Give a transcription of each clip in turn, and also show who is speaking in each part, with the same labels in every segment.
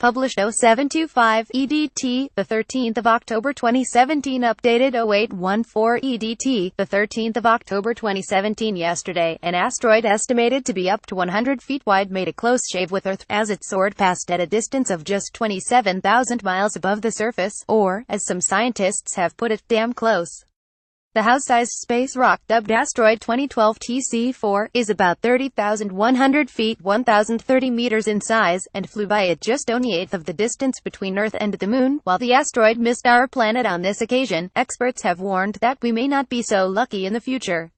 Speaker 1: Published 0725 EDT, the 13th of October 2017. Updated 0814 EDT, the 13th of October 2017. Yesterday, an asteroid estimated to be up to 100 feet wide made a close shave with Earth, as it soared past at a distance of just 27,000 miles above the surface, or, as some scientists have put it, damn close. The house-sized space rock, dubbed Asteroid 2012 TC4, is about 30,100 feet 1,030 meters in size, and flew by at just only eighth of the distance between Earth and the Moon. While the asteroid missed our planet on this occasion, experts have warned that we may not be so lucky in the future.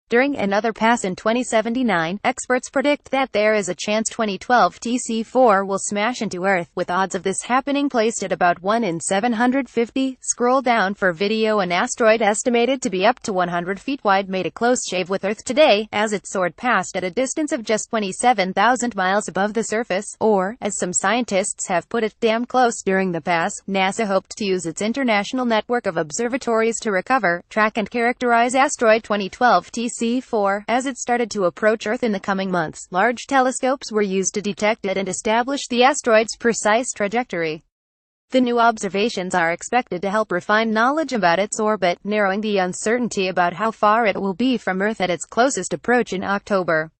Speaker 1: During another pass in 2079, experts predict that there is a chance 2012 TC4 will smash into Earth, with odds of this happening placed at about 1 in 750. Scroll down for video. An asteroid estimated to be up to 100 feet wide made a close shave with Earth today, as it soared past at a distance of just 27,000 miles above the surface, or, as some scientists have put it, damn close. During the pass, NASA hoped to use its international network of observatories to recover, track and characterize Asteroid 2012 TC4 as it started to approach Earth in the coming months. Large telescopes were used to detect it and establish the asteroid's precise trajectory. The new observations are expected to help refine knowledge about its orbit, narrowing the uncertainty about how far it will be from Earth at its closest approach in October.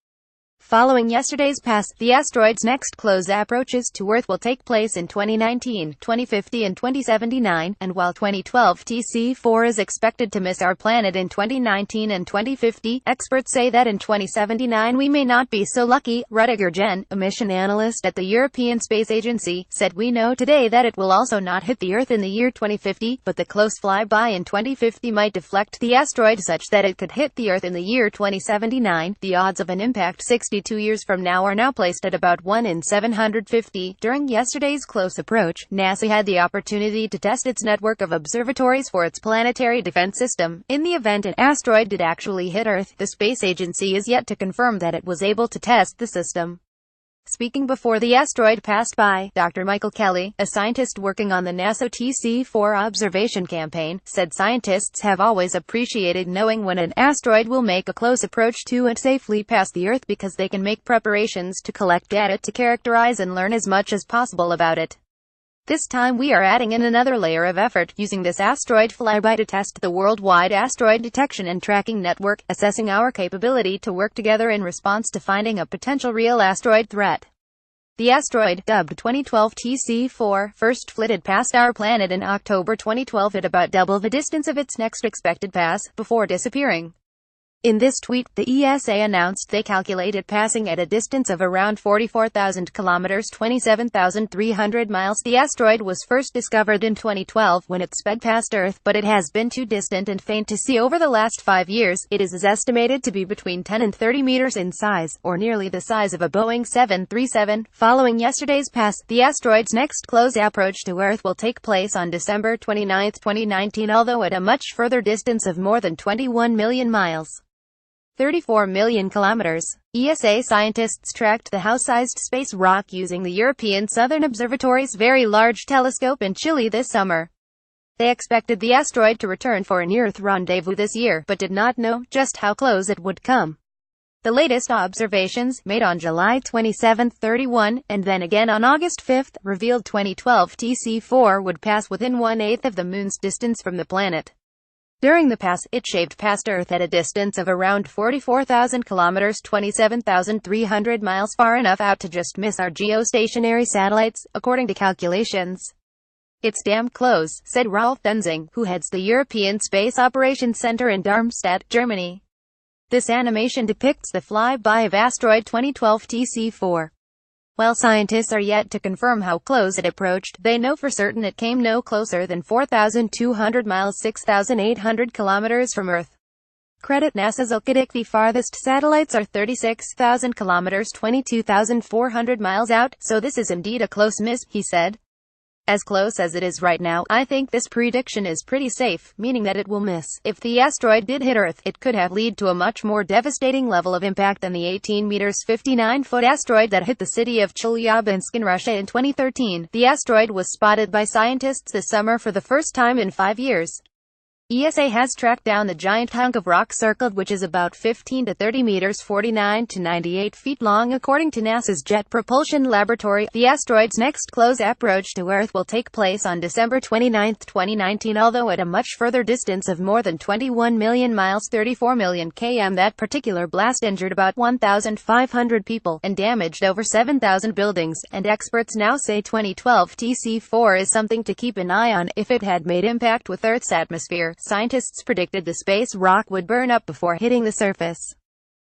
Speaker 1: Following yesterday's pass, the asteroid's next close approaches to Earth will take place in 2019, 2050 and 2079, and while 2012 TC4 is expected to miss our planet in 2019 and 2050, experts say that in 2079 we may not be so lucky. Rudiger Jen, a mission analyst at the European Space Agency, said, "We know today that it will also not hit the Earth in the year 2050, but the close flyby in 2050 might deflect the asteroid such that it could hit the Earth in the year 2079. The odds of an impact 62 years from now are now placed at about 1 in 750. During yesterday's close approach, NASA had the opportunity to test its network of observatories for its planetary defense system. In the event an asteroid did actually hit Earth, the space agency is yet to confirm that it was able to test the system. Speaking before the asteroid passed by, Dr. Michael Kelly, a scientist working on the NASA TC4 observation campaign, said scientists have always appreciated knowing when an asteroid will make a close approach to and safely pass the Earth because they can make preparations to collect data to characterize and learn as much as possible about it. This time we are adding in another layer of effort, using this asteroid flyby to test the worldwide asteroid detection and tracking network, assessing our capability to work together in response to finding a potential real asteroid threat." The asteroid, dubbed 2012 TC4, first flitted past our planet in October 2012 at about double the distance of its next expected pass, before disappearing. In this tweet, the ESA announced they calculated passing at a distance of around 44,000 kilometers, 27,300 miles. The asteroid was first discovered in 2012 when it sped past Earth, but it has been too distant and faint to see over the last 5 years. It is estimated to be between 10 and 30 meters in size, or nearly the size of a Boeing 737. Following yesterday's pass, the asteroid's next close approach to Earth will take place on December 29, 2019, although at a much further distance of more than 21 million miles. 34 million kilometers. ESA scientists tracked the house-sized space rock using the European Southern Observatory's Very Large Telescope in Chile this summer. They expected the asteroid to return for a near-Earth rendezvous this year, but did not know just how close it would come. The latest observations, made on July 27, 31, and then again on August 5, revealed 2012 TC4 would pass within 1/8 of the Moon's distance from the planet. During the pass, it shaved past Earth at a distance of around 44,000 kilometers, 27,300 miles, far enough out to just miss our geostationary satellites, according to calculations. "It's damn close," said Rolf Denzing, who heads the European Space Operations Center in Darmstadt, Germany. This animation depicts the flyby of asteroid 2012 TC4. While scientists are yet to confirm how close it approached, they know for certain it came no closer than 4,200 miles, 6,800 kilometers from Earth. Credit NASA's Zucadic. The farthest satellites are 36,000 kilometers, 22,400 miles out, so this is indeed a close miss, he said. "As close as it is right now, I think this prediction is pretty safe, meaning that it will miss. If the asteroid did hit Earth, it could have led to a much more devastating level of impact than the 18 meters 59-foot asteroid that hit the city of Chelyabinsk in Russia in 2013. The asteroid was spotted by scientists this summer for the first time in 5 years. ESA has tracked down the giant hunk of rock circled, which is about 15 to 30 meters 49 to 98 feet long, according to NASA's Jet Propulsion Laboratory. The asteroid's next close approach to Earth will take place on December 29, 2019, although at a much further distance of more than 21 million miles 34 million km. That particular blast injured about 1,500 people and damaged over 7,000 buildings, and experts now say 2012 TC4 is something to keep an eye on. If it had made impact with Earth's atmosphere, scientists predicted the space rock would burn up before hitting the surface.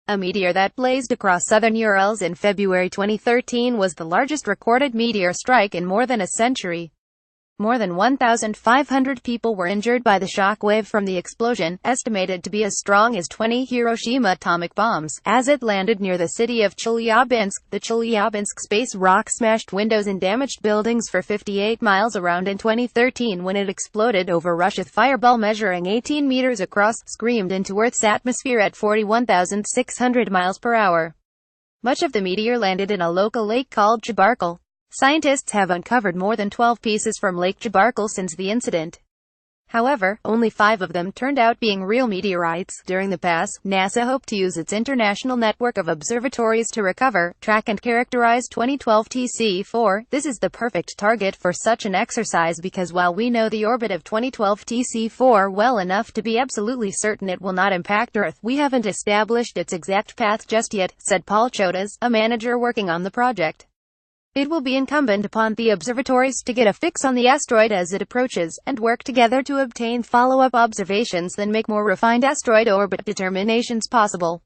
Speaker 1: A meteor that blazed across southern Urals in February 2013 was the largest recorded meteor strike in more than a century. More than 1,500 people were injured by the shock wave from the explosion, estimated to be as strong as 20 Hiroshima atomic bombs, as it landed near the city of Chelyabinsk. The Chelyabinsk space rock smashed windows and damaged buildings for 58 miles around in 2013 when it exploded over Russia's fireball measuring 18 meters across, screamed into Earth's atmosphere at 41,600 miles per hour. Much of the meteor landed in a local lake called Chabarkal. Scientists have uncovered more than 12 pieces from Lake Chabarkal since the incident. However, only 5 of them turned out being real meteorites. During the pass, NASA hoped to use its international network of observatories to recover, track and characterize 2012 TC4. This is the perfect target for such an exercise because while we know the orbit of 2012 TC4 well enough to be absolutely certain it will not impact Earth, we haven't established its exact path just yet, said Paul Chodas, a manager working on the project. It will be incumbent upon the observatories to get a fix on the asteroid as it approaches, and work together to obtain follow-up observations, then make more refined asteroid orbit determinations possible.